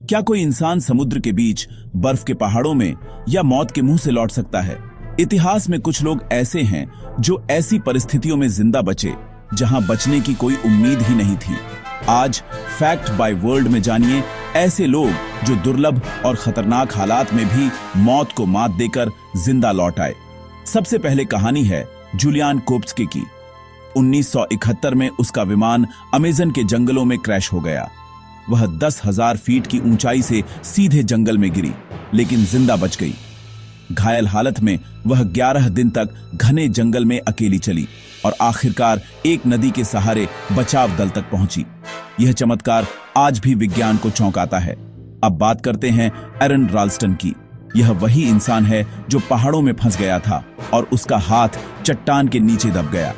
क्या कोई इंसान समुद्र के बीच, बर्फ के पहाड़ों में या मौत के मुंह से लौट सकता है? इतिहास में कुछ लोग ऐसे हैं जो ऐसी परिस्थितियों में जिंदा बचे जहां बचने की कोई उम्मीद ही नहीं थी। आज फैक्ट बाय वर्ल्ड में जानिए ऐसे लोग जो दुर्लभ और खतरनाक हालात में भी मौत को मात देकर जिंदा लौट आए। सबसे पहले कहानी है जूलियन कोप्स्की की। 1971 में उसका विमान अमेज़न के जंगलों में क्रैश हो गया। वह 10,000 फीट की ऊंचाई से सीधे जंगल में गिरी, लेकिन जिंदा बच गई। घायल हालत में वह 11 दिन तक घने जंगल में अकेली चली और आखिरकार एक नदी के सहारे बचाव दल तक पहुंची। यह चमत्कार आज भी विज्ञान को चौंकाता है। अब बात करते हैं एरन राल्स्टन की। यह वही इंसान है जो पहाड़ों में फंस गया था और उसका हाथ चट्टान के नीचे दब गया।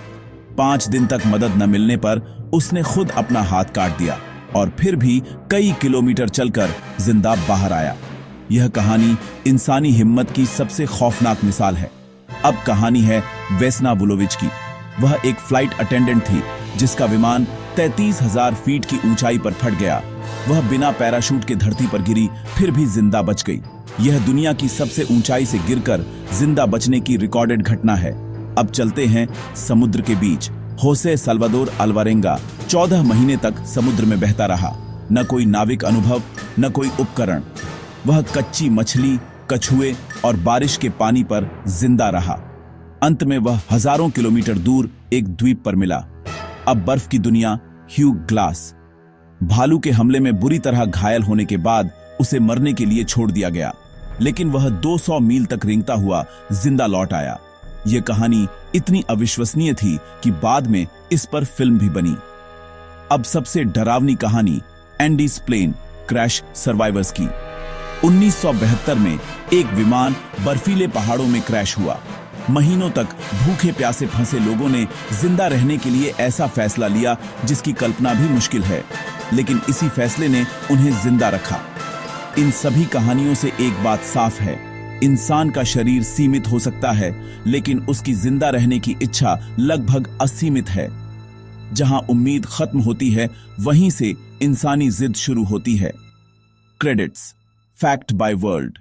5 दिन तक मदद न मिलने पर उसने खुद अपना हाथ काट दिया और फिर भी कई किलोमीटर चलकर जिंदा बाहर आया। यह कहानी इंसानी हिम्मत की सबसे खौफनाक मिसाल है। अब कहानी है वेस्ना वुलोविच की। वह एक फ्लाइट अटेंडेंट थी जिसका विमान 33,000 फीट की ऊंचाई पर फट गया। वह बिना पैराशूट के धरती पर गिरी, फिर भी जिंदा बच गई। यह दुनिया की सबसे ऊंचाई से गिरकर जिंदा बचने की रिकॉर्डेड घटना है। अब चलते हैं समुद्र के बीच। होसे साल्वादोर अल्वारेंगा 14 महीने तक समुद्र में बहता रहा। न कोई नाविक अनुभव, न कोई उपकरण। वह कच्ची मछली, कछुए और बारिश के पानी पर जिंदा रहा। अंत में वह हजारों किलोमीटर दूर एक द्वीप पर मिला। अब बर्फ की दुनिया ह्यू ग्लास। भालू के हमले में बुरी तरह घायल होने के बाद उसे मरने के लिए छोड़ दिया गया, लेकिन वह 200 मील तक रेंगता हुआ जिंदा लौट आया। यह कहानी इतनी अविश्वसनीय थी कि बाद में इस पर फिल्म भी बनी। अब सबसे डरावनी कहानी एंडीज प्लेन क्रैश सर्वाइवर्स की। 1972 में एक विमान बर्फीले पहाड़ों में क्रैश हुआ। महीनों तक भूखे प्यासे फंसे लोगों ने जिंदा रहने के लिए ऐसा फैसला लिया जिसकी कल्पना भी मुश्किल है, लेकिन इसी फैसले ने उन्हें जिंदा रखा। इन सभी कहानियों से एक बात साफ है, इंसान का शरीर सीमित हो सकता है, लेकिन उसकी जिंदा रहने की इच्छा लगभग असीमित है। जहां उम्मीद खत्म होती है, वहीं से इंसानी जिद शुरू होती है। Credits fact bye world.